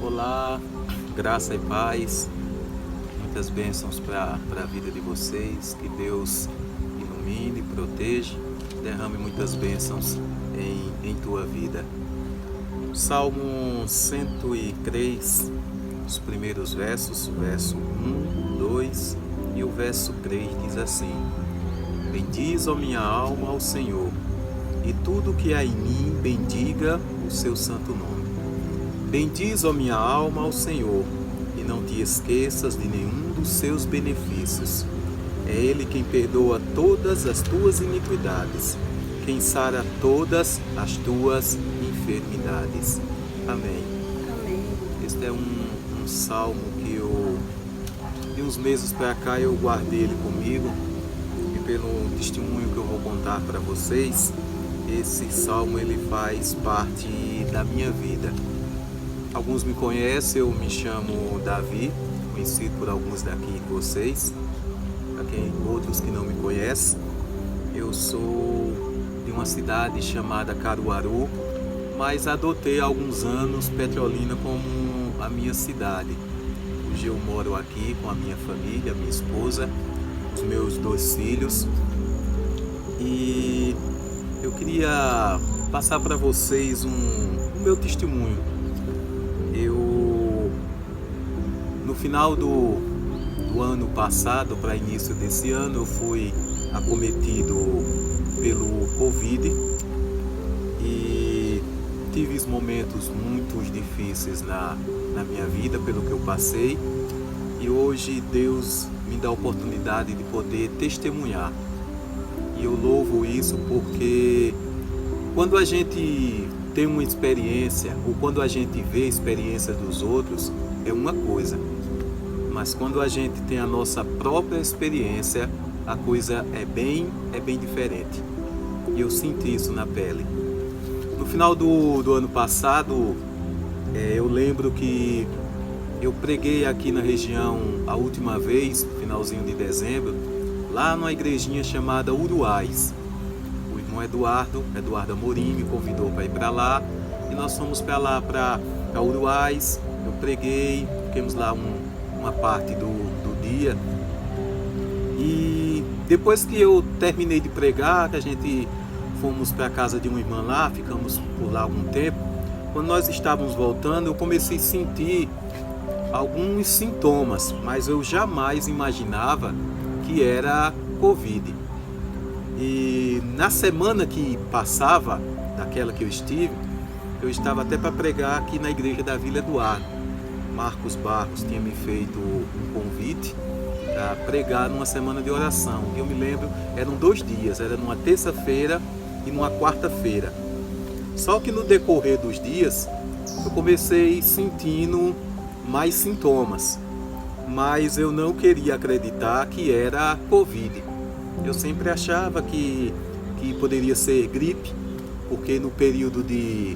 Olá, graça e paz, muitas bênçãos para a vida de vocês, que Deus ilumine, proteja, derrame muitas bênçãos em tua vida. Salmo 103, os primeiros versos, o verso 1, 2 e o verso 3 diz assim: Bendiz, ó minha alma, ao Senhor, e tudo que há em mim bendiga o seu santo nome. Bendiz, ó minha alma, ao Senhor, e não te esqueças de nenhum dos seus benefícios. É Ele quem perdoa todas as tuas iniquidades, quem sara todas as tuas enfermidades. Amém. Amém. Este é um salmo que de uns meses para cá eu guardei ele comigo, e pelo testemunho que eu vou contar para vocês, esse salmo ele faz parte da minha vida. Alguns me conhecem, eu me chamo Davi, conhecido por alguns daqui de vocês. Para quem outros que não me conhecem, eu sou de uma cidade chamada Caruaru, mas adotei há alguns anos Petrolina como a minha cidade. Hoje eu moro aqui com a minha família, minha esposa, os meus 2 filhos. E eu queria passar para vocês o meu testemunho. No final do ano passado para início desse ano, eu fui acometido pelo Covid e tive momentos muito difíceis na minha vida, pelo que eu passei, e hoje Deus me dá a oportunidade de poder testemunhar. E eu louvo isso porque quando a gente tem uma experiência, ou quando a gente vê a experiência dos outros, é uma coisa. Mas quando a gente tem a nossa própria experiência, a coisa é bem diferente. E eu senti isso na pele. No final do ano passado, eu lembro que eu preguei aqui na região a última vez, finalzinho de dezembro, lá numa igrejinha chamada Uruais. O irmão Eduardo Amorim me convidou para ir para lá, e nós fomos para lá, para Uruais. Eu preguei, ficamos lá uma parte do dia, e depois que eu terminei de pregar, que a gente fomos para a casa de uma irmã lá, ficamos por lá algum tempo. Quando nós estávamos voltando, eu comecei a sentir alguns sintomas, mas eu jamais imaginava que era Covid. E na semana que passava, daquela que eu estava até para pregar aqui na igreja da Vila Eduardo. Marcos Barros tinha me feito um convite para pregar numa semana de oração. E eu me lembro, eram 2 dias, era numa terça-feira e numa quarta-feira. Só que no decorrer dos dias, eu comecei sentindo mais sintomas, mas eu não queria acreditar que era Covid. Eu sempre achava que poderia ser gripe, porque no período de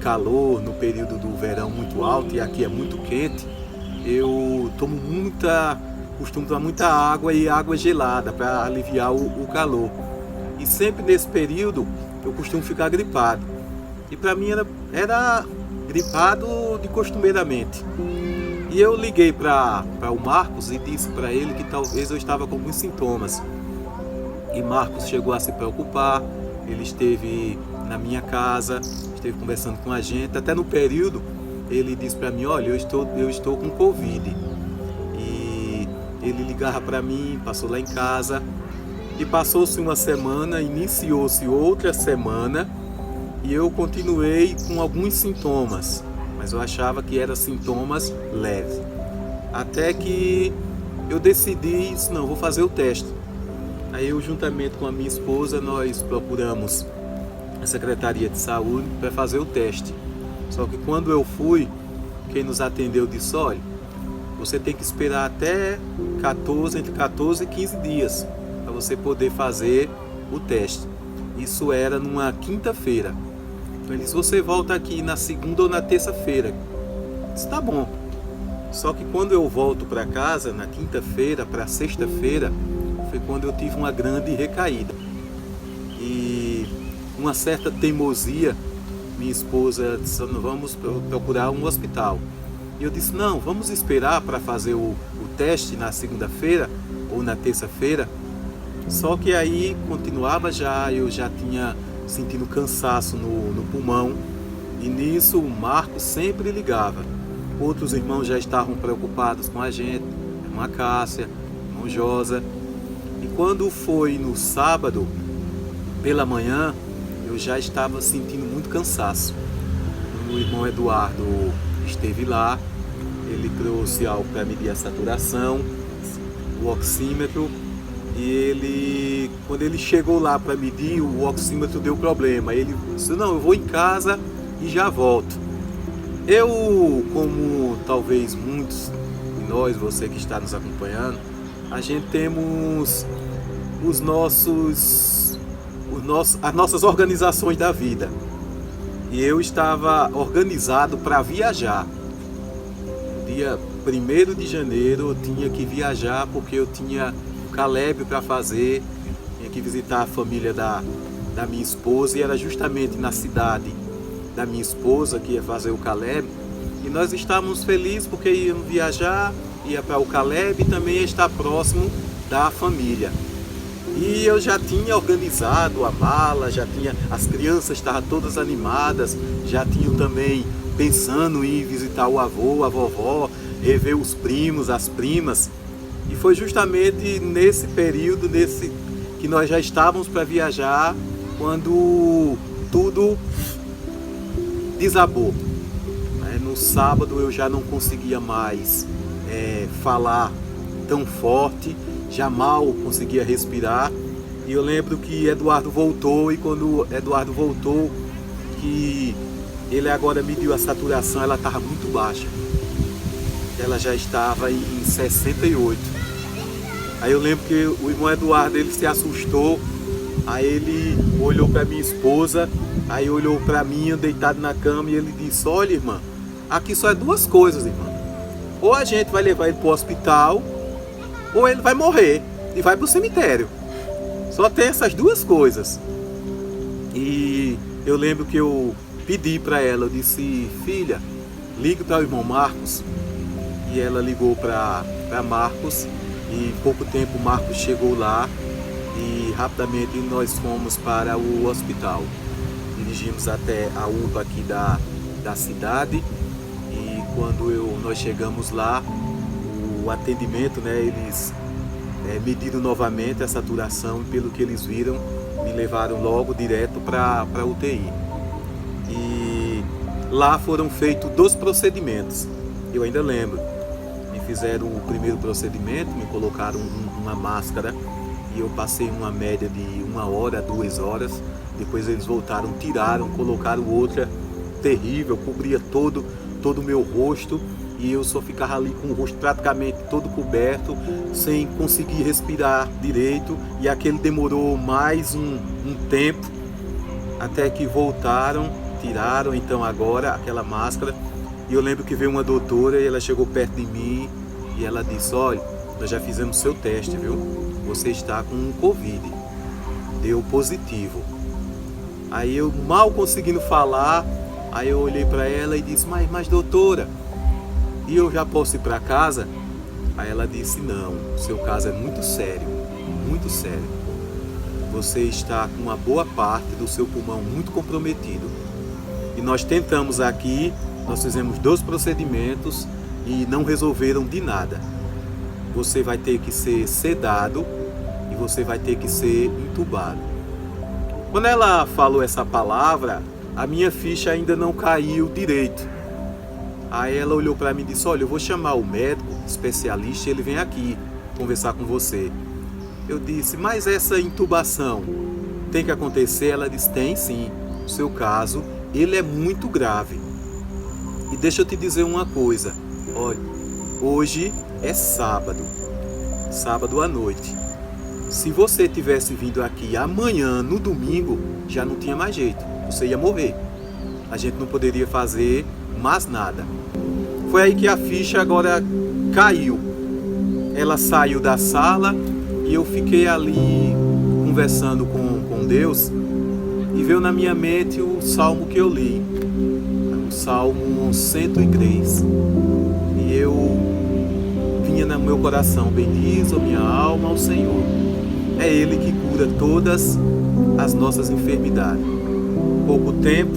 calor, no período do verão muito alto, e aqui é muito quente, eu costumo tomar muita água, e água gelada para aliviar o calor. E sempre nesse período eu costumo ficar gripado. E para mim era gripado de costumeiramente. E eu liguei para o Marcos e disse para ele que talvez eu estava com alguns sintomas. E Marcos chegou a se preocupar, ele esteve na minha casa, esteve conversando com a gente. Até no período ele disse para mim: olha, eu estou com Covid. E ele ligava para mim, passou lá em casa, e passou-se uma semana, iniciou-se outra semana, e eu continuei com alguns sintomas, mas eu achava que eram sintomas leves. Até que eu decidi, não, vou fazer o teste. Aí eu, juntamente com a minha esposa, nós procuramos a Secretaria de Saúde para fazer o teste. Só que quando eu fui, quem nos atendeu disse: olha, você tem que esperar até entre 14 e 15 dias para você poder fazer o teste. Isso era numa quinta-feira. Então ele disse: você volta aqui na segunda ou na terça-feira. Está bom. Só que quando eu volto para casa, na quinta-feira para sexta-feira, foi quando eu tive uma grande recaída. E uma certa teimosia minha esposa disse, vamos procurar um hospital. E eu disse, não, vamos esperar para fazer o teste na segunda-feira ou na terça-feira. Só que aí continuava eu já tinha sentindo cansaço no pulmão. E nisso o Marcos sempre ligava. Outros irmãos já estavam preocupados com a gente, irmã Cássia, irmão Josa. E quando foi no sábado, pela manhã, eu já estava sentindo muito cansaço. O irmão Eduardo esteve lá, ele trouxe algo para medir a saturação, o oxímetro, e quando ele chegou lá para medir, o oxímetro deu problema. Ele disse, não, eu vou em casa e já volto. Eu, como talvez muitos de nós, você que está nos acompanhando, a gente temos as nossas organizações da vida. E eu estava organizado para viajar. No dia 1º de janeiro eu tinha que viajar porque eu tinha o Caleb para fazer, tinha que visitar a família da minha esposa, e era justamente na cidade da minha esposa que ia fazer o Caleb. E nós estávamos felizes porque íamos viajar, ia para o Caleb e também ia estar próximo da família. E eu já tinha organizado a mala, as crianças estavam todas animadas, já tinham também pensando em visitar o avô, a vovó, rever os primos, as primas. E foi justamente nesse período, que nós já estávamos para viajar, quando tudo desabou. No sábado eu já não conseguia mais falar tão forte, já mal conseguia respirar. E eu lembro que Eduardo voltou, e quando Eduardo voltou, que ele agora mediu a saturação, ela estava muito baixa. Ela já estava em 68. Aí eu lembro que o irmão Eduardo, ele se assustou, aí ele olhou para minha esposa, aí olhou para mim, deitado na cama, e ele disse, olha irmã, aqui só é duas coisas, irmã. Ou a gente vai levar ele para o hospital, ou ele vai morrer e vai para o cemitério. Só tem essas duas coisas. E eu lembro que eu pedi para ela, eu disse, filha, ligue para o irmão Marcos. E ela ligou para Marcos, e em pouco tempo Marcos chegou lá, e rapidamente nós fomos para o hospital. Dirigimos até a UPA aqui da cidade, e quando nós chegamos lá, o atendimento, eles mediram novamente a saturação, e pelo que eles viram, me levaram logo direto para a UTI. E lá foram feitos 2 procedimentos, eu ainda lembro. Me fizeram o primeiro procedimento, me colocaram uma máscara, e eu passei uma média de 1 hora, 2 horas. Depois eles voltaram, tiraram, colocaram outra terrível, cobria todo o meu rosto, e eu só ficava ali com o rosto praticamente todo coberto, sem conseguir respirar direito. E aquele demorou mais um tempo, até que voltaram, tiraram então agora aquela máscara. E eu lembro que veio uma doutora, e ela chegou perto de mim, e ela disse, olha, nós já fizemos seu teste, viu? Você está com Covid, deu positivo. Aí eu mal conseguindo falar, aí eu olhei para ela e disse, mas doutora, e eu já posso ir para casa? Aí ela disse, não, seu caso é muito sério, muito sério. Você está com uma boa parte do seu pulmão muito comprometido. E nós tentamos aqui, nós fizemos 2 procedimentos e não resolveram de nada. Você vai ter que ser sedado e você vai ter que ser entubado. Quando ela falou essa palavra, a minha ficha ainda não caiu direito. Aí ela olhou para mim e disse, olha, eu vou chamar o médico especialista, ele vem aqui conversar com você. Eu disse, mas essa intubação tem que acontecer? Ela disse, tem sim, o seu caso, ele é muito grave. E deixa eu te dizer uma coisa, olha, hoje é sábado à noite. Se você tivesse vindo aqui amanhã, no domingo, já não tinha mais jeito, você ia morrer. A gente não poderia fazer mais nada. Foi aí que a ficha agora caiu. Ela saiu da sala e eu fiquei ali conversando com Deus. e veio na minha mente o salmo que eu li, o Salmo 103. E eu vinha no meu coração: bendiz, ó minha alma, ao Senhor. É Ele que cura todas as nossas enfermidades. Pouco tempo,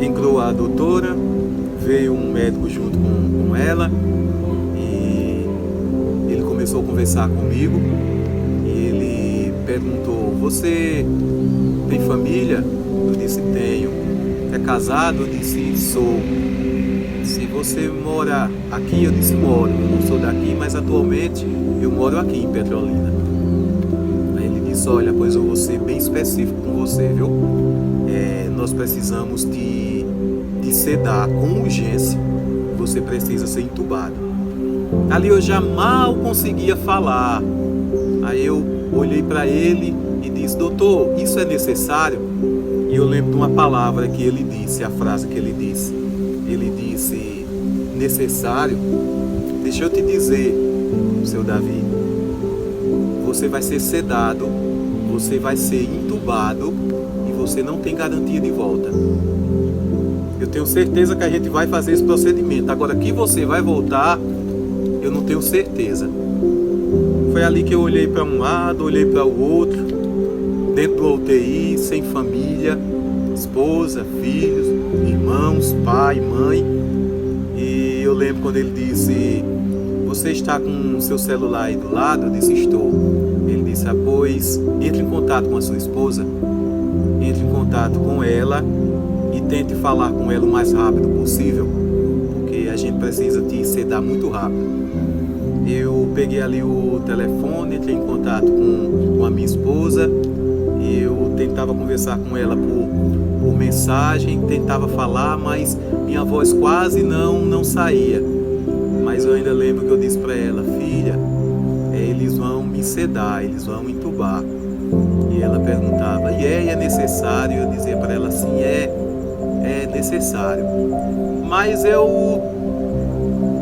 entrou a doutora, veio um médico junto com ela, e ele começou a conversar comigo, e ele perguntou: você tem família? Eu disse: tenho. É casado? Eu disse: sou. Se você mora aqui? Eu disse: moro. Eu não sou daqui, mas atualmente eu moro aqui em Petrolina. Aí ele disse: olha, pois eu vou ser bem específico com você, viu? Nós precisamos de sedar com urgência. Você precisa ser entubado. Ali eu já mal conseguia falar. Aí eu olhei para ele e disse: doutor, isso é necessário? E eu lembro de uma palavra que ele disse, a frase que ele disse. Ele disse: necessário? Deixa eu te dizer, seu Davi, você vai ser sedado, você vai ser entubado e você não tem garantia de volta. Eu tenho certeza que a gente vai fazer esse procedimento. Agora, que você vai voltar, eu não tenho certeza. Foi ali que eu olhei para um lado, olhei para o outro, dentro do UTI, sem família, esposa, filhos, irmãos, pai, mãe. E eu lembro quando ele disse: você está com o seu celular aí do lado? Eu disse: estou. Ele disse: pois entre em contato com a sua esposa, entre em contato com ela e tente falar com ela o mais rápido possível, porque a gente precisa te sedar muito rápido. Eu peguei ali o telefone, entrei em contato com a minha esposa, e eu tentava conversar com ela por mensagem, tentava falar, mas minha voz quase não saía. Mas eu ainda lembro que eu disse para ela: filha, eles vão me sedar, eles vão me entubar. E ela perguntava: e é necessário? Eu dizia para ela: sim, é necessário. Mas eu,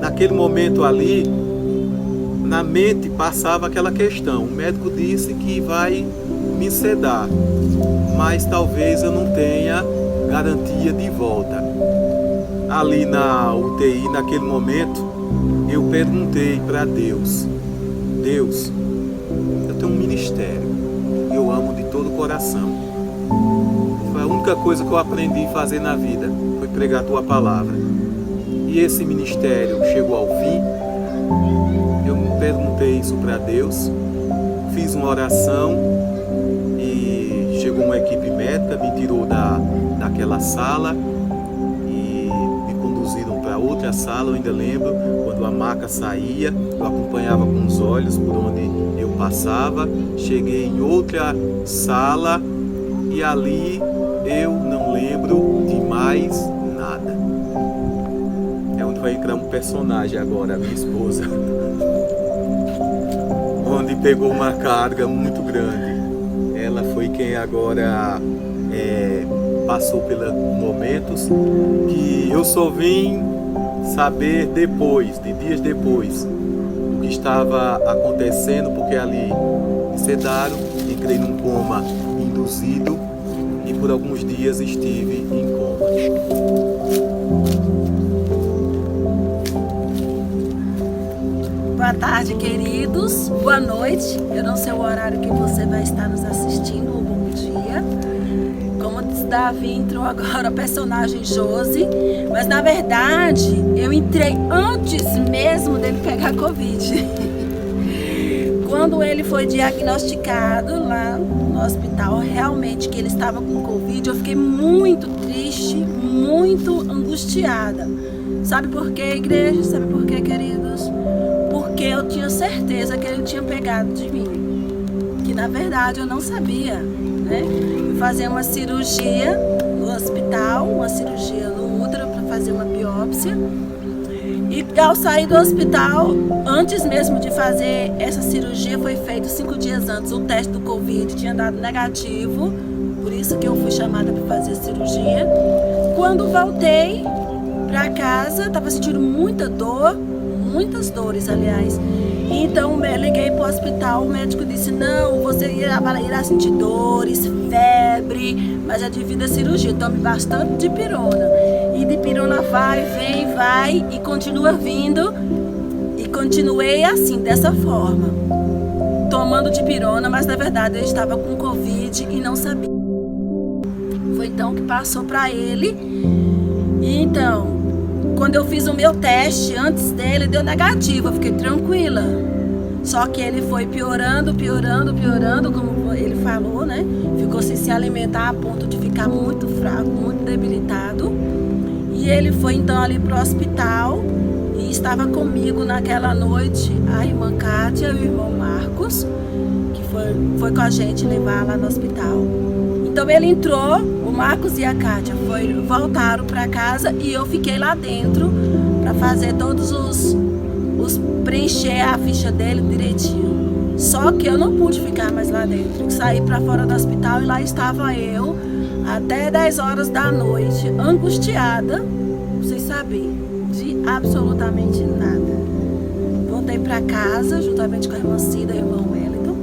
naquele momento ali, na mente passava aquela questão: o médico disse que vai me sedar, mas talvez eu não tenha garantia de volta. Ali na UTI, naquele momento, eu perguntei para Deus: Deus, eu tenho um ministério, eu amo de todo o coração. Foi a única coisa que eu aprendi a fazer na vida, foi pregar a tua palavra. E esse ministério chegou ao fim. Eu perguntei isso para Deus, fiz uma oração e chegou uma equipe médica, me tirou daquela sala e me conduziram para outra sala. Eu ainda lembro quando a maca saía, eu acompanhava com os olhos por onde eu passava. Cheguei em outra sala e ali eu não lembro de mais nada. É onde vai entrar um personagem agora, a minha esposa, onde pegou uma carga muito grande. Ela foi quem agora passou pelos momentos que eu só vim saber depois, de dias depois, o que estava acontecendo, porque ali me sedaram, entrei num coma induzido e por alguns dias estive em coma. Boa tarde, queridos. Boa noite. Eu não sei o horário que você vai estar nos assistindo. Bom dia. Como disse Davi, entrou agora o personagem Josi. Mas, na verdade, eu entrei antes mesmo dele pegar Covid. Quando ele foi diagnosticado lá no hospital, realmente que ele estava com Covid, eu fiquei muito triste, muito angustiada. Sabe por quê, igreja? Sabe por quê, queridos? Porque eu tinha certeza que ele tinha pegado de mim, que na verdade eu não sabia, né? Fui fazer uma cirurgia no hospital, uma cirurgia no útero para fazer uma biópsia, e ao sair do hospital, antes mesmo de fazer essa cirurgia, foi feito 5 dias antes o teste do Covid, tinha dado negativo, por isso que eu fui chamada para fazer a cirurgia. Quando voltei para casa, estava sentindo muita dor, muitas dores, aliás. Então eu liguei para o hospital, o médico disse, não, você irá sentir dores, febre, mas é devido à cirurgia, tome bastante dipirona. E dipirona vai, vem, vai e continua vindo. E continuei assim, dessa forma, tomando dipirona, mas na verdade eu estava com Covid e não sabia. Foi então que passou para ele. E então, quando eu fiz o meu teste antes dele, deu negativo, eu fiquei tranquila. Só que ele foi piorando, como ele falou, né? Ficou sem se alimentar a ponto de ficar muito fraco, muito debilitado. E ele foi então ali pro hospital e estava comigo naquela noite a irmã Kátia e o irmão Marcos, que foi com a gente levar lá no hospital. Então ele entrou, o Marcos e a Kátia voltaram para casa e eu fiquei lá dentro para fazer todos os preencher a ficha dele direitinho. Só que eu não pude ficar mais lá dentro. Saí para fora do hospital e lá estava eu até 10 horas da noite, angustiada, sem saber de absolutamente nada. Voltei para casa juntamente com a irmã Cida e o irmão Wellington.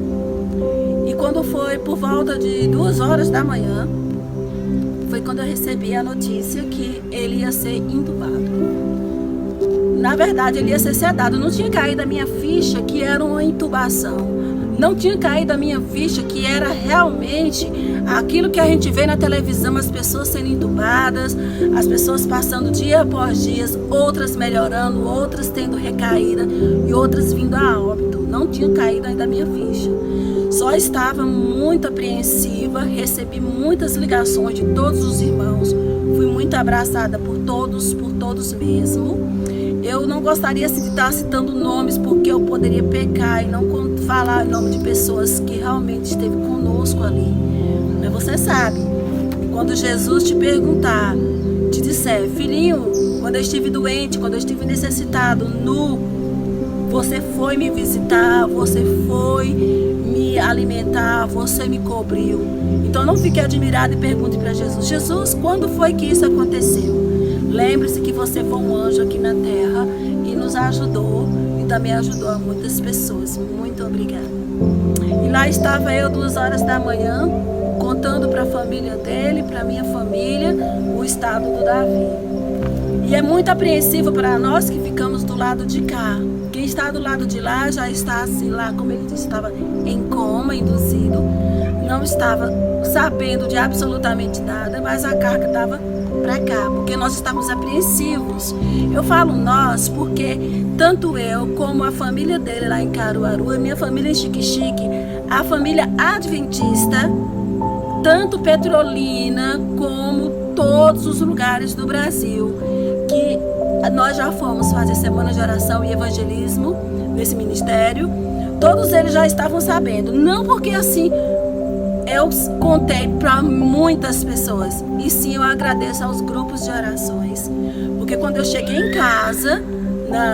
E quando foi por volta de 2 horas da manhã, foi quando eu recebi a notícia que ele ia ser intubado. Na verdade, ele ia ser sedado. Não tinha caído a minha ficha que era uma intubação. Não tinha caído a minha ficha que era realmente aquilo que a gente vê na televisão, as pessoas sendo intubadas, as pessoas passando dia após dia, outras melhorando, outras tendo recaída e outras vindo a óbito. Não tinha caído ainda a minha ficha. Só estava muito apreensiva, recebi muitas ligações de todos os irmãos, fui muito abraçada por todos mesmo. Eu não gostaria de estar citando nomes porque eu poderia pecar e não falar em nome de pessoas que realmente esteve conosco ali. Mas você sabe, quando Jesus te perguntar, te disser, filhinho, quando eu estive doente, quando eu estive necessitado, nu, você foi me visitar, você foi me alimentar, você me cobriu. Então não fique admirado e pergunte para Jesus, Jesus, quando foi que isso aconteceu? Lembre-se que você foi um anjo aqui na terra e nos ajudou e também ajudou a muitas pessoas. Muito obrigada. E lá estava eu 2 horas da manhã, contando para a família dele, para a minha família, o estado do Davi. E é muito apreensivo para nós que ficamos do lado de cá. Quem está do lado de lá já está assim lá, como ele disse, estava em coma, induzido. Não estava sabendo de absolutamente nada, mas a carga estava para cá, porque nós estamos apreensivos. Eu falo nós porque tanto eu como a família dele lá em Caruaru, a minha família em Xique-Xique, a família adventista, tanto Petrolina como todos os lugares do Brasil, que nós já fomos fazer semana de oração e evangelismo nesse ministério, todos eles já estavam sabendo, não porque assim eu contei para muitas pessoas, e sim eu agradeço aos grupos de orações, porque quando eu cheguei em casa,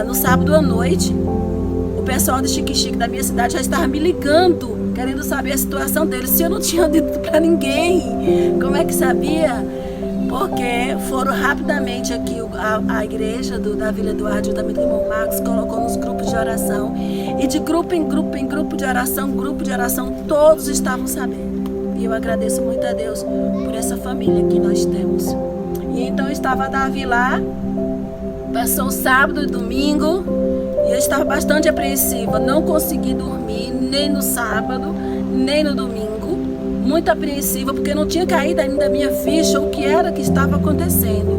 no sábado à noite, o pessoal de Xique-Xique da minha cidade já estava me ligando, querendo saber a situação deles, se eu não tinha dito para ninguém, como é que sabia? Porque foram rapidamente aqui, a igreja da Vila Eduardo, juntamente com o irmão Marcos, colocou nos grupos de oração, e de grupo em grupo de oração, todos estavam sabendo. E eu agradeço muito a Deus por essa família que nós temos. E então estava Davi lá, passou o sábado e domingo, e eu estava bastante apreensiva, não consegui dormir nem no sábado, nem no domingo, muito apreensiva, porque não tinha caído ainda a minha ficha o que era que estava acontecendo.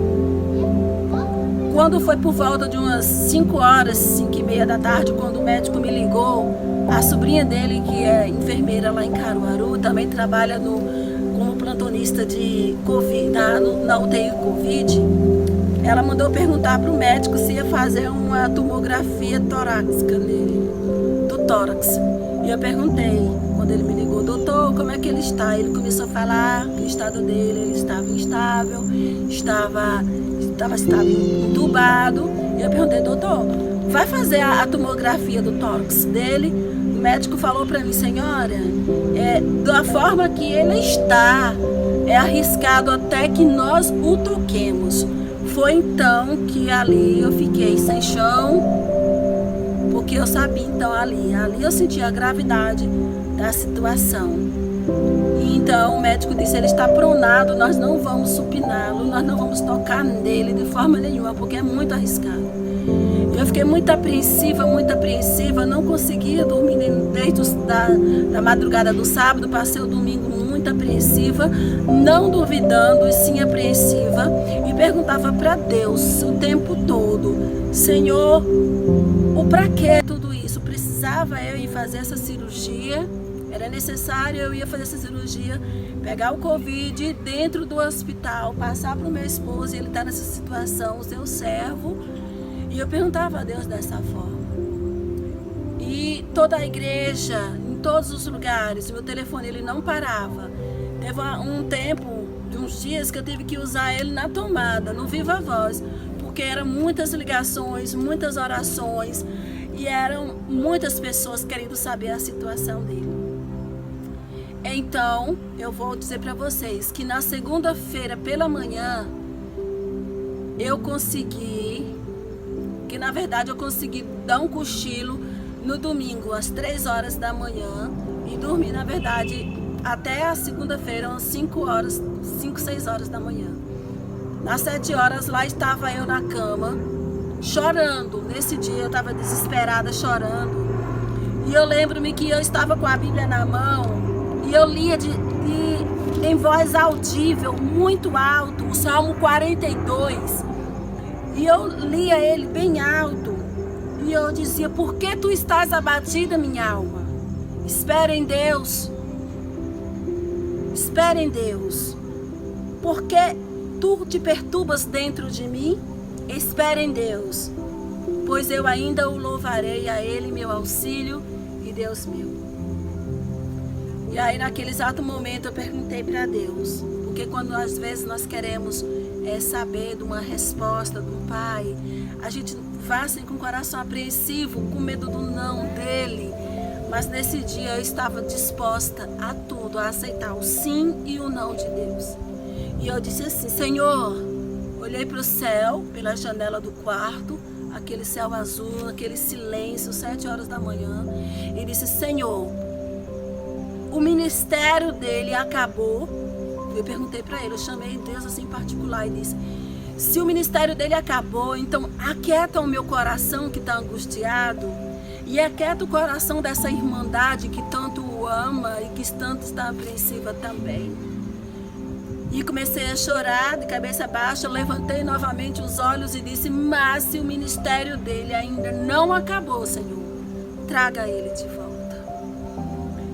Quando foi por volta de umas 5 horas, 5h30 da tarde, quando o médico me ligou, a sobrinha dele, que é enfermeira lá em Caruaru, também trabalha como plantonista de COVID, na UTI Covid, ela mandou perguntar para o médico se ia fazer uma tomografia torácica nele, do tórax. E eu perguntei, quando ele me ligou, doutor, como é que ele está? Ele começou a falar que o estado dele, ele estava instável, estava entubado. E eu perguntei, doutor, vai fazer a tomografia do tórax dele? O médico falou para mim, senhora, da forma que ele está, é arriscado até que nós o toquemos. Foi então que ali eu fiquei sem chão, Porque eu sabia então ali eu sentia a gravidade da situação. E então o médico disse, ele está pronado, nós não vamos supiná-lo, nós não vamos tocar nele de forma nenhuma, porque é muito arriscado. Eu fiquei muito apreensiva, não conseguia dormir desde da madrugada do sábado, passei o domingo muito apreensiva, não duvidando e sim apreensiva, e perguntava para Deus o tempo todo, Senhor, o para que tudo isso? Precisava eu ir fazer essa cirurgia? Era necessário eu ir fazer essa cirurgia, pegar o Covid dentro do hospital, passar para o meu esposo, e ele está nessa situação, o seu servo. E eu perguntava a Deus dessa forma. E toda a igreja, em todos os lugares, o meu telefone ele não parava. Teve um tempo, de uns dias, que eu tive que usar ele na tomada, no Viva Voz, porque eram muitas ligações, muitas orações, e eram muitas pessoas querendo saber a situação dele. Então, eu vou dizer para vocês que na segunda-feira pela manhã, eu consegui dar um cochilo no domingo, às 3 horas da manhã, e dormi, na verdade, até a segunda-feira, às 5, 6 horas da manhã. Às 7 horas, lá estava eu na cama, chorando. Nesse dia eu estava desesperada, chorando. E eu lembro-me que eu estava com a Bíblia na mão, e eu lia em voz audível, muito alto, o Salmo 42. E eu lia ele bem alto. E eu dizia, por que tu estás abatida, minha alma? Espera em Deus. Espera em Deus. Por que tu te perturbas dentro de mim? Espera em Deus. Pois eu ainda o louvarei a Ele, meu auxílio e Deus meu. E aí naquele exato momento eu perguntei para Deus. Porque quando às vezes nós queremos saber de uma resposta de um pai, a gente vai assim com o coração apreensivo, com medo do não dele. Mas nesse dia eu estava disposta a tudo, a aceitar o sim e o não de Deus. E eu disse assim, Senhor, olhei para o céu, pela janela do quarto, aquele céu azul, aquele silêncio, 7 horas da manhã, e disse, Senhor, o ministério dele acabou. Eu perguntei para ele, eu chamei Deus assim em particular e disse, se o ministério dele acabou, então aquieta o meu coração que está angustiado, e aquieta o coração dessa irmandade que tanto o ama e que tanto está apreensiva também. E comecei a chorar de cabeça baixa, eu levantei novamente os olhos e disse, mas se o ministério dele ainda não acabou, Senhor, traga ele de volta.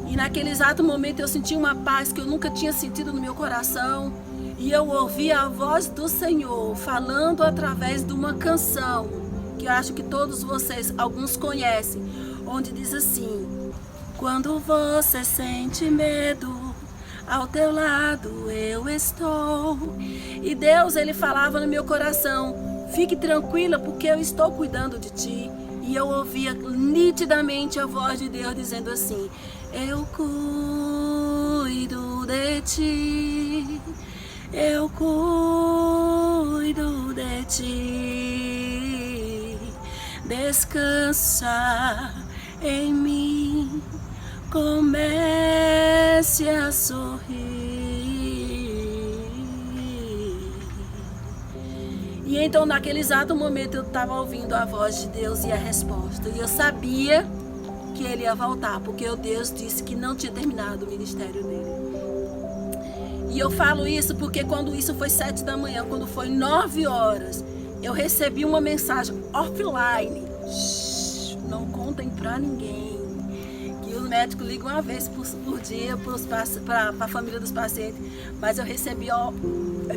E naquele exato momento eu senti uma paz que eu nunca tinha sentido no meu coração. E eu ouvi a voz do Senhor falando através de uma canção, que eu acho que todos vocês, alguns conhecem, onde diz assim, quando você sente medo, ao teu lado eu estou. E Deus, ele falava no meu coração, fique tranquila porque eu estou cuidando de ti. E eu ouvia nitidamente a voz de Deus dizendo assim, eu cuido de ti, eu cuido de ti, descansa em mim, comece a sorrir. E então naquele exato momento eu estava ouvindo a voz de Deus e a resposta, e eu sabia que ele ia voltar, porque o Deus disse que não tinha terminado o ministério dele. E eu falo isso porque quando isso foi 7 da manhã, quando foi 9 horas, eu recebi uma mensagem offline. Não contem pra ninguém. Que os médicos ligam uma vez por dia para a família dos pacientes. Mas eu recebi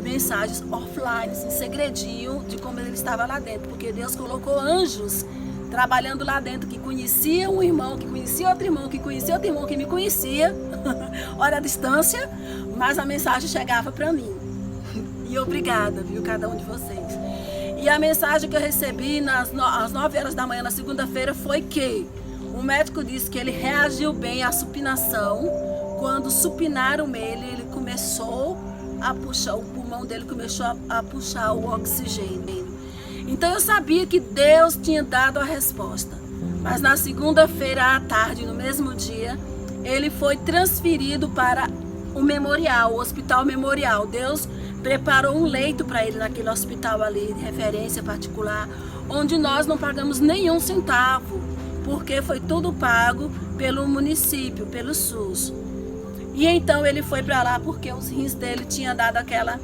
mensagens offline, em segredinho, de como ele estava lá dentro. Porque Deus colocou anjos trabalhando lá dentro, que conhecia um irmão, que conhecia outro irmão, que conhecia outro irmão, que me conhecia, olha a distância, mas a mensagem chegava para mim. E obrigada, viu, cada um de vocês. E a mensagem que eu recebi às 9 horas da manhã, na segunda-feira, foi que o médico disse que ele reagiu bem à supinação. Quando supinaram ele começou a puxar, o pulmão dele começou a puxar o oxigênio. Então eu sabia que Deus tinha dado a resposta. Mas na segunda-feira à tarde, no mesmo dia, ele foi transferido para o memorial, o Hospital Memorial. Deus preparou um leito para ele naquele hospital ali, de referência particular, onde nós não pagamos nenhum centavo, porque foi tudo pago pelo município, pelo SUS. E então ele foi para lá porque os rins dele tinham dado aquela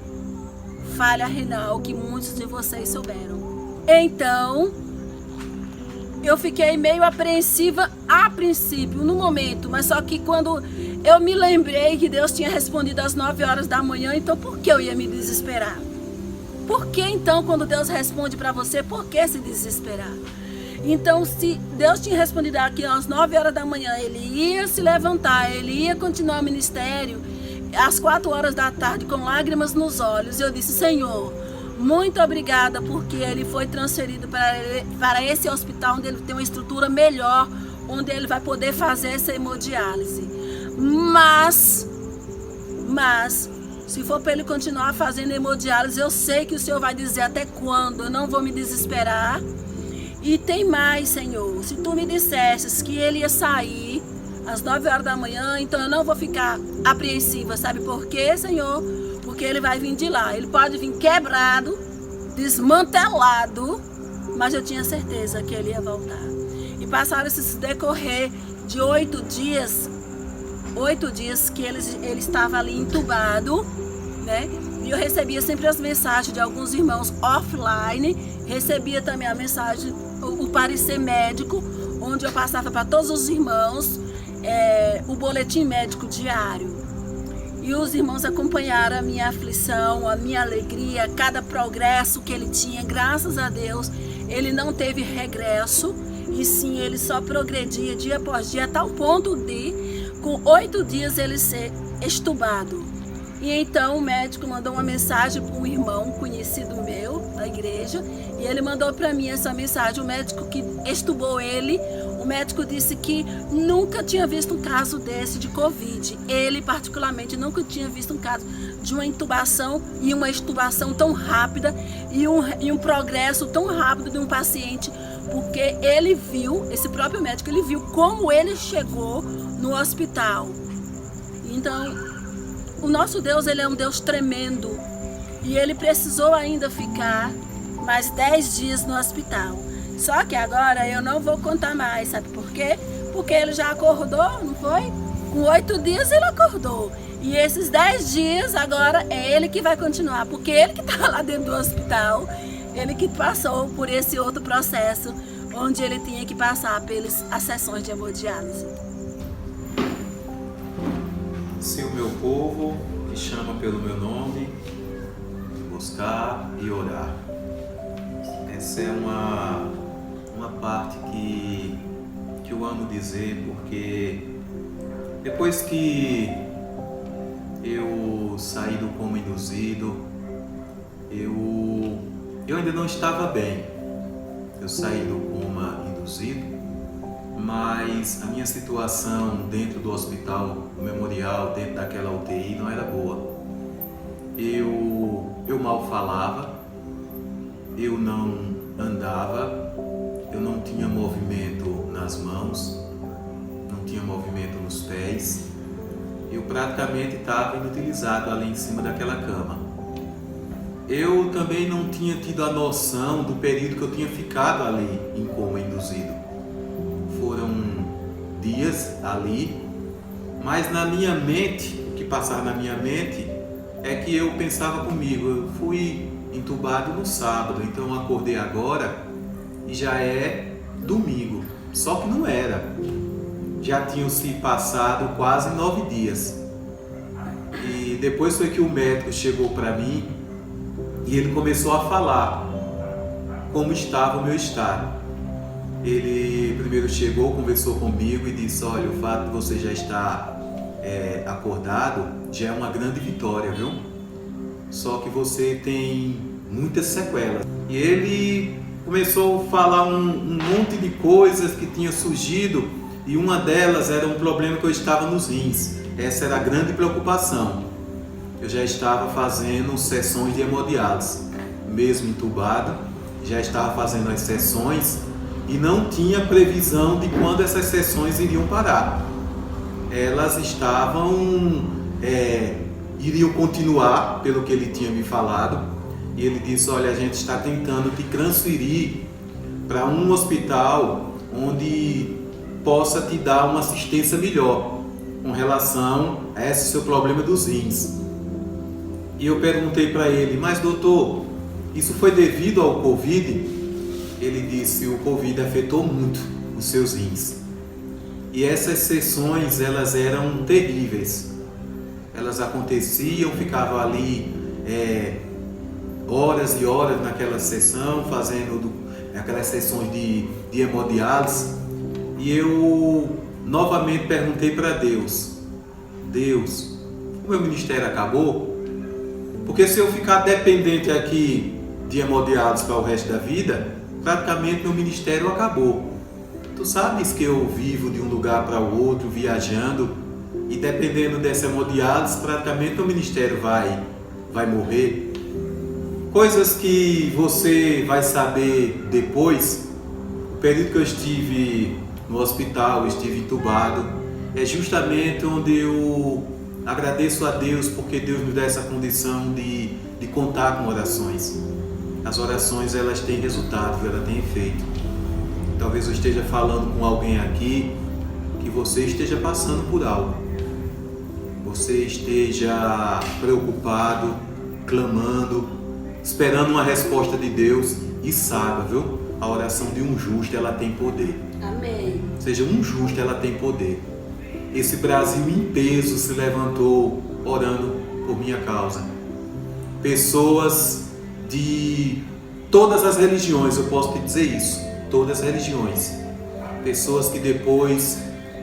falha renal que muitos de vocês souberam. Então, eu fiquei meio apreensiva a princípio, no momento, mas só que quando eu me lembrei que Deus tinha respondido às 9 horas da manhã, então por que eu ia me desesperar? Por que então, quando Deus responde para você, por que se desesperar? Então, se Deus tinha respondido aqui às 9 horas da manhã, ele ia se levantar, ele ia continuar o ministério, às 4 horas da tarde, com lágrimas nos olhos, eu disse, Senhor, muito obrigada, porque ele foi transferido para esse hospital, onde ele tem uma estrutura melhor, onde ele vai poder fazer essa hemodiálise. Mas, se for para ele continuar fazendo hemodiálise, eu sei que o Senhor vai dizer até quando, eu não vou me desesperar. E tem mais, Senhor, se tu me dissesses que ele ia sair às 9 horas da manhã, então eu não vou ficar apreensiva, sabe por quê, Senhor? Porque ele vai vir de lá, ele pode vir quebrado, desmantelado, mas eu tinha certeza que ele ia voltar. E passaram esse decorrer de 8 dias que ele estava ali entubado, né? E eu recebia sempre as mensagens de alguns irmãos offline, recebia também a mensagem, o parecer médico, onde eu passava para todos os irmãos o boletim médico diário. E os irmãos acompanharam a minha aflição, a minha alegria, cada progresso que ele tinha, graças a Deus, ele não teve regresso, e sim, ele só progredia dia após dia, a tal ponto de, com 8 dias, ele ser extubado. E então o médico mandou uma mensagem para um irmão conhecido meu, da igreja, e ele mandou para mim essa mensagem. O médico que extubou ele, o médico disse que nunca tinha visto um caso desse de Covid. Ele, particularmente, nunca tinha visto um caso de uma intubação e uma extubação tão rápida e um progresso tão rápido de um paciente, porque ele viu, esse próprio médico, ele viu como ele chegou no hospital. Então, o nosso Deus, ele é um Deus tremendo, e ele precisou ainda ficar mais 10 dias no hospital. Só que agora eu não vou contar mais, sabe por quê? Porque ele já acordou, não foi? Com 8 dias ele acordou. E esses 10 dias agora é ele que vai continuar, porque ele que está lá dentro do hospital, ele que passou por esse outro processo, onde ele tinha que passar pelas sessões de hemodiálise. Se o meu povo, que chama pelo meu nome, buscar e orar. Essa é uma parte que eu amo dizer, porque depois que eu saí do coma induzido, eu ainda não estava bem. Eu saí do coma induzido, mas a minha situação dentro do hospital memorial, dentro daquela UTI, não era boa. Eu mal falava, eu não andava, eu não tinha movimento nas mãos, não tinha movimento nos pés. Eu praticamente estava inutilizado ali em cima daquela cama. Eu também não tinha tido a noção do período que eu tinha ficado ali em coma induzido. Foram dias ali, mas na minha mente, o que passava na minha mente é que eu pensava comigo, eu fui entubado no sábado, então eu acordei agora e já é domingo, só que não era. Já tinham se passado quase 9 dias. E depois foi que o médico chegou para mim e ele começou a falar como estava o meu estado. Ele primeiro chegou, conversou comigo e disse, olha, o fato de você já estar acordado já é uma grande vitória, viu? Só que você tem muitas sequelas. E ele começou a falar um monte de coisas que tinha surgido, e uma delas era um problema que eu estava nos rins. Essa era a grande preocupação. Eu já estava fazendo sessões de hemodiálise, mesmo entubado, já estava fazendo as sessões, e não tinha previsão de quando essas sessões iriam parar. Elas iriam continuar, pelo que ele tinha me falado, e ele disse: olha, a gente está tentando te transferir para um hospital onde possa te dar uma assistência melhor com relação a esse seu problema dos rins. E eu perguntei para ele: mas doutor, isso foi devido ao Covid? Ele disse: o Covid afetou muito os seus rins. E essas sessões, elas eram terríveis. Elas aconteciam, ficava ali horas e horas naquela sessão, fazendo aquelas sessões de hemodiálise. E eu novamente perguntei para Deus: Deus, o meu ministério acabou? Porque se eu ficar dependente aqui de hemodiálise para o resto da vida, praticamente meu ministério acabou. Tu sabes que eu vivo de um lugar para o outro, viajando, e dependendo dessa hemodiálise, praticamente o ministério vai morrer. Coisas que você vai saber depois. O período que eu estive no hospital, estive entubado, é justamente onde eu agradeço a Deus, porque Deus me dá essa condição de contar com orações. As orações, elas têm resultado, elas têm efeito. Talvez eu esteja falando com alguém aqui que você esteja passando por algo. Você esteja preocupado, clamando, esperando uma resposta de Deus, e saiba, viu? A oração de um justo, ela tem poder. Amém. Ou seja, um justo, ela tem poder. Esse Brasil em peso se levantou orando por minha causa. Pessoas de todas as religiões, eu posso te dizer isso, todas as religiões. Pessoas que depois,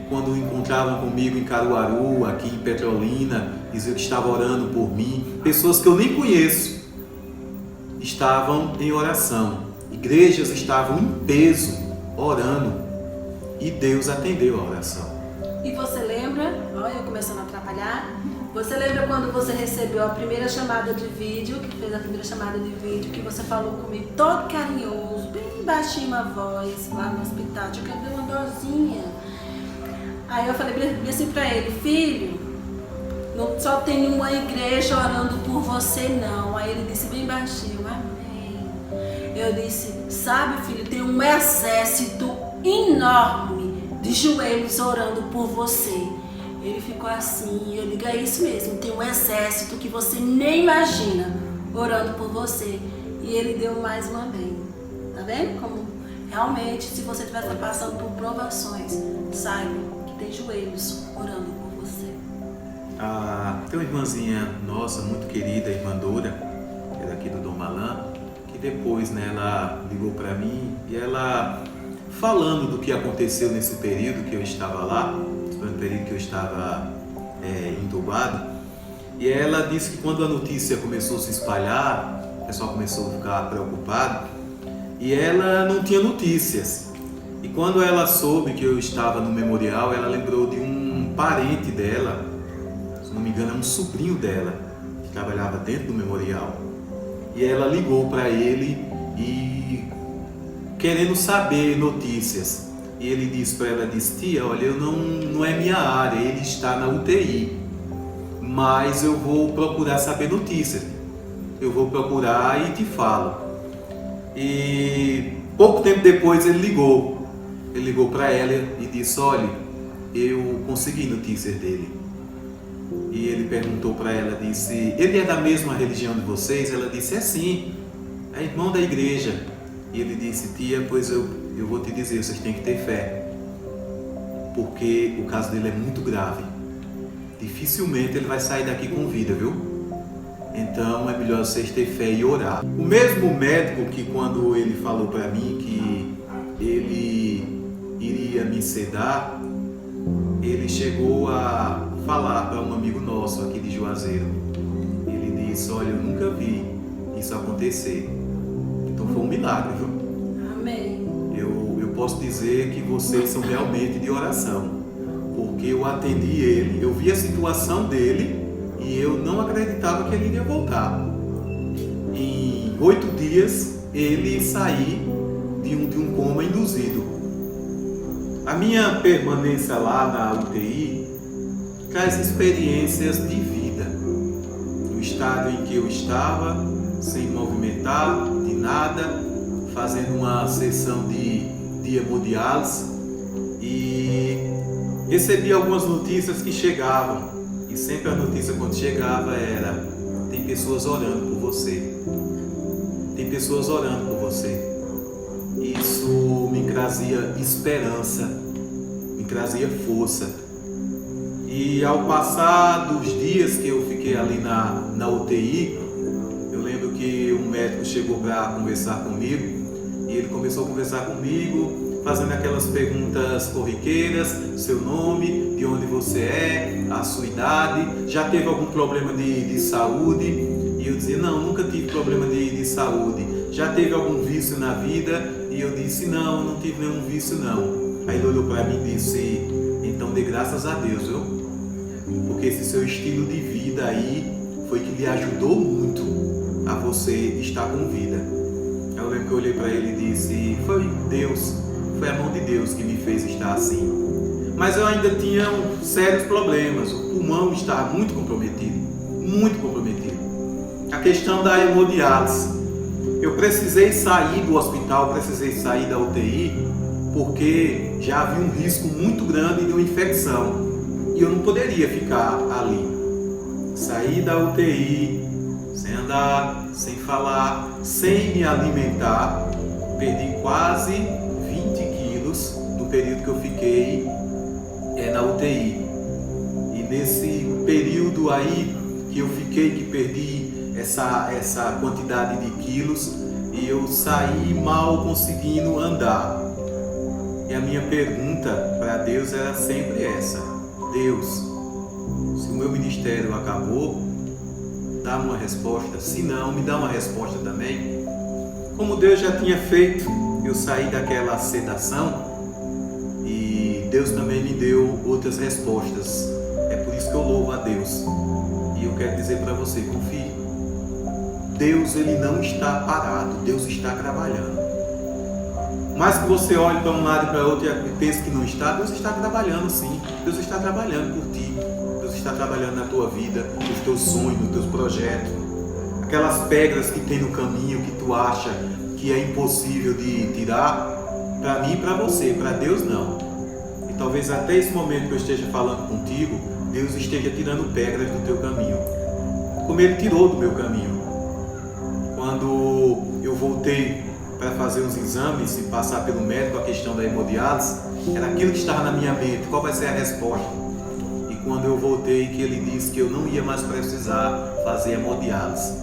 quando encontravam comigo em Caruaru, aqui em Petrolina, diziam que estavam orando por mim. Pessoas que eu nem conheço estavam em oração. Igrejas estavam em peso orando, e Deus atendeu a oração. E você lembra, olha eu começando a atrapalhar, você lembra quando você recebeu a primeira chamada de vídeo, que fez a primeira chamada de vídeo, que você falou comigo todo carinhoso, bem baixinho a voz, lá no hospital, tinha que dar uma dorzinha. Aí eu falei bem assim pra ele: filho, não só tem uma igreja orando por você não. Aí ele disse bem baixinho: amém. Eu disse: sabe, filho, tem um exército enorme de joelhos orando por você. Ele ficou assim, eu digo: é isso mesmo, tem um exército que você nem imagina orando por você. E ele deu mais um amém. Tá vendo como realmente, se você estiver passando por provações, saiba que tem joelhos orando por você. Tem uma irmãzinha nossa, muito querida, a irmã Dora, que é daqui do Dom Malan, que depois, né, ela ligou para mim, e ela falando do que aconteceu nesse período que eu estava lá, no período que eu estava entubado, e ela disse que quando a notícia começou a se espalhar, o pessoal começou a ficar preocupado, e ela não tinha notícias. E quando ela soube que eu estava no memorial, ela lembrou de um parente dela, se não me engano é um sobrinho dela, que trabalhava dentro do memorial. E ela ligou para ele e querendo saber notícias. E ele disse para ela, disse: tia, olha, eu não é minha área, ele está na UTI, mas eu vou procurar saber notícias. Eu vou procurar e te falo. E pouco tempo depois ele ligou para ela e disse: olha, eu consegui notícias dele. E ele perguntou para ela, disse: ele é da mesma religião de vocês? Ela disse: é sim, é irmão da igreja. E ele disse: tia, pois eu vou te dizer, vocês têm que ter fé, porque o caso dele é muito grave. Dificilmente ele vai sair daqui com vida, viu? Então é melhor vocês ter fé e orar. O mesmo médico que, quando ele falou para mim que ele iria me sedar, ele chegou a falar para um amigo nosso aqui de Juazeiro. Ele disse: olha, eu nunca vi isso acontecer. Então foi um milagre, viu? Amém. Eu posso dizer que vocês são realmente de oração, porque eu atendi ele, eu vi a situação dele e eu não acreditava que ele iria voltar. Em 8 dias ele saiu de de um coma induzido. A minha permanência lá na UTI traz experiências de vida. O estado em que eu estava, sem movimentar, de nada, fazendo uma sessão de hemodiálise, e recebi algumas notícias que chegavam, e sempre a notícia quando chegava era: tem pessoas orando por você, tem pessoas orando por você. Isso me trazia esperança, me trazia força. E ao passar dos dias que eu fiquei ali na UTI, eu lembro que um médico chegou para conversar comigo, e ele começou a conversar comigo, fazendo aquelas perguntas corriqueiras: seu nome, de onde você é, a sua idade, já teve algum problema de saúde? E eu dizia: não, nunca tive problema de saúde. Já teve algum vício na vida? E eu disse: não, não tive nenhum vício não. Aí ele olhou para mim e disse: então dê graças a Deus, viu? Porque esse seu estilo de vida aí foi que lhe ajudou muito a você estar com vida. Eu lembro que eu olhei para ele e disse: foi Deus, foi a mão de Deus que me fez estar assim. Mas eu ainda tinha sérios problemas, o pulmão estava muito comprometido, muito comprometido. A questão da hemodiálise, eu precisei sair do hospital, precisei sair da UTI, porque já havia um risco muito grande de uma infecção, e eu não poderia ficar ali. Saí da UTI, sem andar, sem falar, sem me alimentar, perdi quase 20 quilos no período que eu fiquei na UTI. E nesse período aí que eu fiquei, que perdi essa quantidade de quilos, e eu saí mal conseguindo andar. E a minha pergunta para Deus era sempre essa: Deus, se o meu ministério acabou, dá uma resposta. Se não, me dá uma resposta também. Como Deus já tinha feito eu sair daquela sedação, e Deus também me deu outras respostas. É por isso que eu louvo a Deus. E eu quero dizer para você: confie. Deus, ele não está parado, Deus está trabalhando. Mas que você olhe para um lado e para outro e pense que não está, Deus está trabalhando sim. Deus está trabalhando por ti. Deus está trabalhando na tua vida, nos teus sonhos, nos teus projetos. Aquelas pedras que tem no caminho que tu acha que é impossível de tirar, para mim e para você, para Deus não. E talvez até esse momento que eu esteja falando contigo, Deus esteja tirando pedras do teu caminho, como Ele tirou do meu caminho. Quando eu voltei para fazer os exames e passar pelo médico a questão da hemodiálise, era aquilo que estava na minha mente: qual vai ser a resposta? E quando eu voltei, que ele disse que eu não ia mais precisar fazer hemodiálise.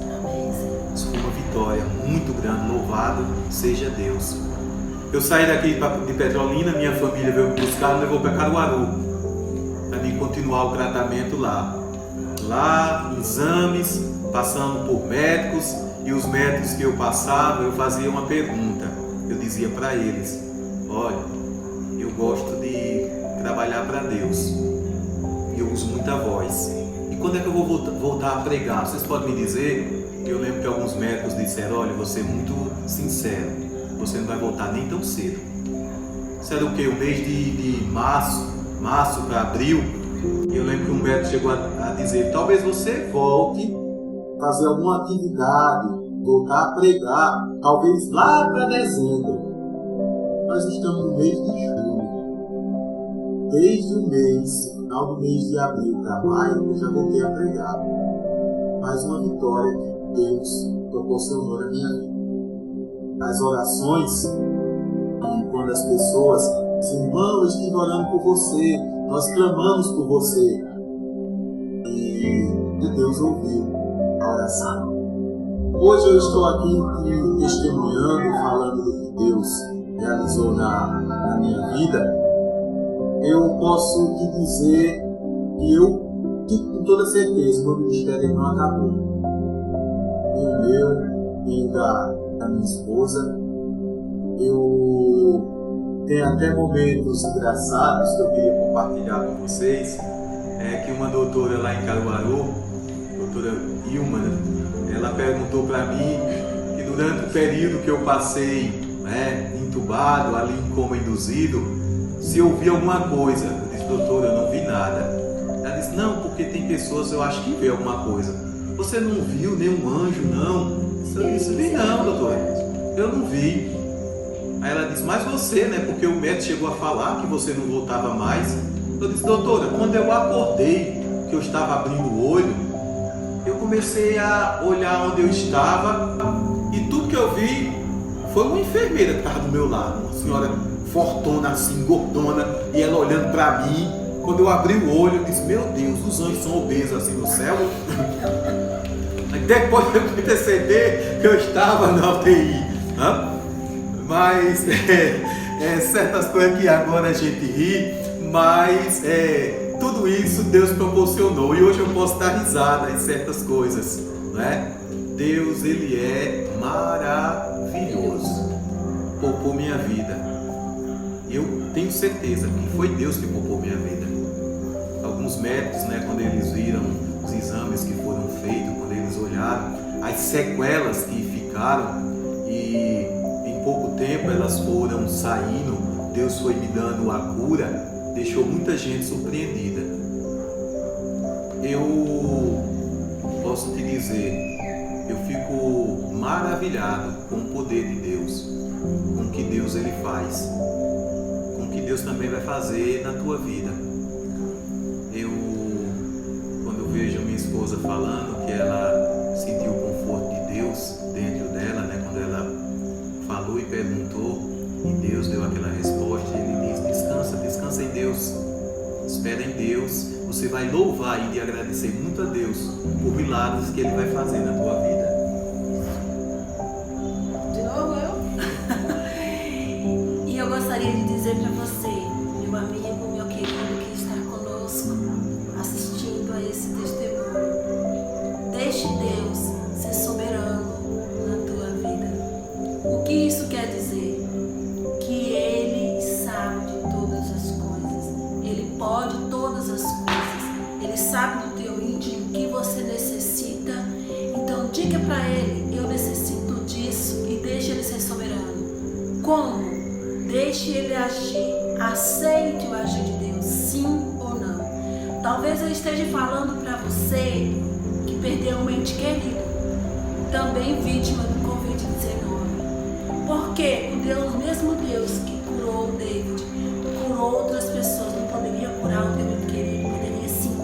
Isso foi uma vitória muito grande, louvado seja Deus. Eu saí daqui de Petrolina, minha família veio me buscar e levou para Caruaru, para mim continuar o tratamento lá. Lá, exames, passando por médicos, e os médicos que eu passava, eu fazia uma pergunta. Eu dizia para eles: olha, eu gosto de trabalhar para Deus, eu uso muita voz. E quando é que eu vou voltar a pregar? Vocês podem me dizer? Eu lembro que alguns médicos disseram: olha, você é muito sincero, você não vai voltar nem tão cedo. Isso era o quê? O mês de março para abril. E eu lembro que um médico chegou a dizer: talvez você volte a fazer alguma atividade, voltar a pregar, talvez lá para dezembro. Nós estamos no mês de julho. Desde o final do mês de abril para maio, eu já voltei a pregar. Mais uma vitória que Deus proporcionou na minha vida. As orações, e quando as pessoas dizem: irmão, eu estive orando por você, nós clamamos por você, e Deus ouviu a oração. Hoje eu estou aqui testemunhando, falando do que Deus realizou na minha vida. Eu posso te dizer que eu, com toda certeza, o meu ministério não acabou. Nem o meu, nem da minha esposa. Eu tenho até momentos engraçados que eu queria compartilhar com vocês. Que uma doutora lá em Caruaru, doutora Ilma, ela perguntou para mim que durante o período que eu passei perturbado, ali em coma induzido, se eu vi alguma coisa. Eu disse, doutora, eu não vi nada. Ela disse, não, porque tem pessoas, eu acho que vê alguma coisa. Você não viu nenhum anjo, não? Eu disse, vi não, doutora, eu não vi. Aí ela disse, mas você, né, porque o médico chegou a falar que você não voltava mais. Eu disse, doutora, quando eu acordei, que eu estava abrindo o olho, eu comecei a olhar onde eu estava e tudo que eu vi foi uma enfermeira que estava do meu lado, uma senhora fortona assim, gordona, e ela olhando para mim. Quando eu abri o olho, eu disse, meu Deus, os anjos são obesos assim no céu. Aí depois eu percebi que eu estava na UTI. Mas certas coisas que agora a gente ri, mas tudo isso Deus proporcionou e hoje eu posso dar risada em certas coisas, né? Deus, Ele é maravilhoso, poupou minha vida. Eu tenho certeza que foi Deus que poupou minha vida. Alguns médicos, né, quando eles viram os exames que foram feitos, quando eles olharam as sequelas que ficaram e em pouco tempo elas foram saindo, Deus foi me dando a cura, deixou muita gente surpreendida. Eu posso te dizer, eu fico maravilhado com o poder de Deus, com o que Deus Ele faz, com o que Deus também vai fazer na tua vida. Quando eu vejo minha esposa falando que ela sentiu o conforto de Deus dentro dela, né, quando ela falou e perguntou, e Deus deu aquela resposta, Ele diz, descansa, descansa em Deus, espera em Deus, você vai louvar e agradecer muito a Deus por milagres que Ele vai fazer na tua vida. De novo eu? E eu gostaria de dizer para você, meu amigo, meu querido que está conosco, assistindo a esse testemunho, deixe Deus ser soberano na tua vida. O que isso quer dizer? Que Ele sabe de todas as coisas, Ele pode todas as coisas, Ele sabe do teu íntimo o que você necessita. Então diga para Ele, eu necessito disso, e deixe Ele ser soberano. Como? Deixe Ele agir, aceite o agir de Deus, sim ou não. Talvez eu esteja falando para você que perdeu um ente querido, também vítima do Covid-19. Porque o mesmo Deus que curou o David, curou outras pessoas, não poderia curar o teu ente querido? Poderia sim.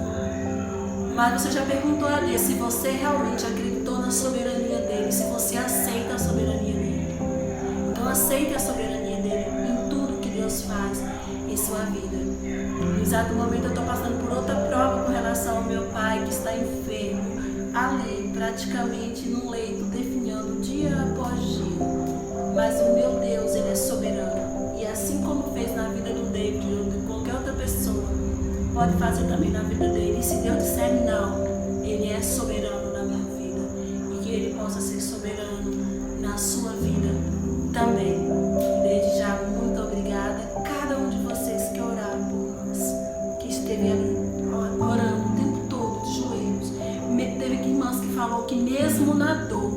Mas você já perguntou a Deus se você realmente acreditou na soberania dele, se você aceita a soberania dele. Então aceite a soberania dele em tudo que Deus faz em sua vida. No exato momento eu estou passando por outra prova com relação ao meu pai que está enfermo, ali praticamente num leito, definhando dia após dia. Mas o meu Deus, Ele é soberano. E assim como fez na vida do David ou de qualquer outra pessoa, pode fazer também na vida dele. E se Deus disser não, Ele é soberano na minha vida. E que Ele possa ser soberano na sua vida também. Desde já, muito obrigada a cada um de vocês que oraram por nós, que esteve ali orando o tempo todo, de joelhos. Teve irmãs que falou que mesmo na dor,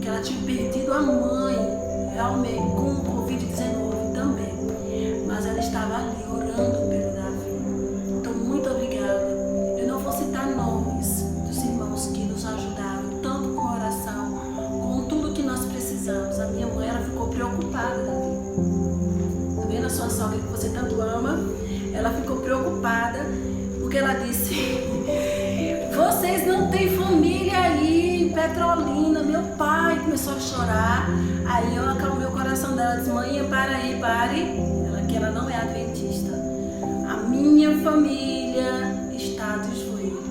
que ela tinha perdido a mãe, realmente com o Covid-19 também, mas ela estava ali orando pelo Davi. Então, muito obrigada. Eu não vou citar nomes dos irmãos que nos ajudaram, tanto com a oração, com tudo que nós precisamos. A minha mãe, ela ficou preocupada, Davi. Tá vendo a sua sogra que você tanto ama? Ela ficou preocupada, porque ela disse, vocês não têm família aí em Petrolina. Meu pai começou a chorar. Aí eu acalmei o coração dela, disse, mãe, para aí, pare. Que ela não é adventista. A minha família está de joelho.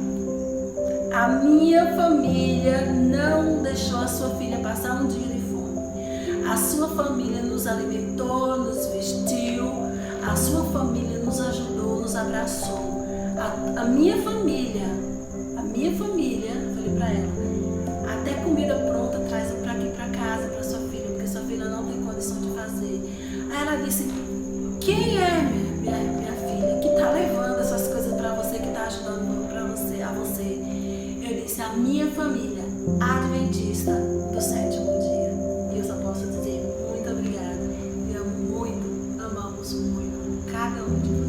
A minha família não deixou a sua filha passar um dia de fome. A sua família nos alimentou, nos vestiu. A sua família nos ajudou, nos abraçou. A minha família, eu falei para ela, até comida pronta traz para aqui para casa, para sua filha, porque sua filha não tem condição de fazer. Aí ela disse, quem é minha filha que está levando essas coisas para você, que está ajudando a você? Eu disse, a minha família adventista do sétimo dia. E eu só posso dizer muito obrigada. Eu amo muito Tchau.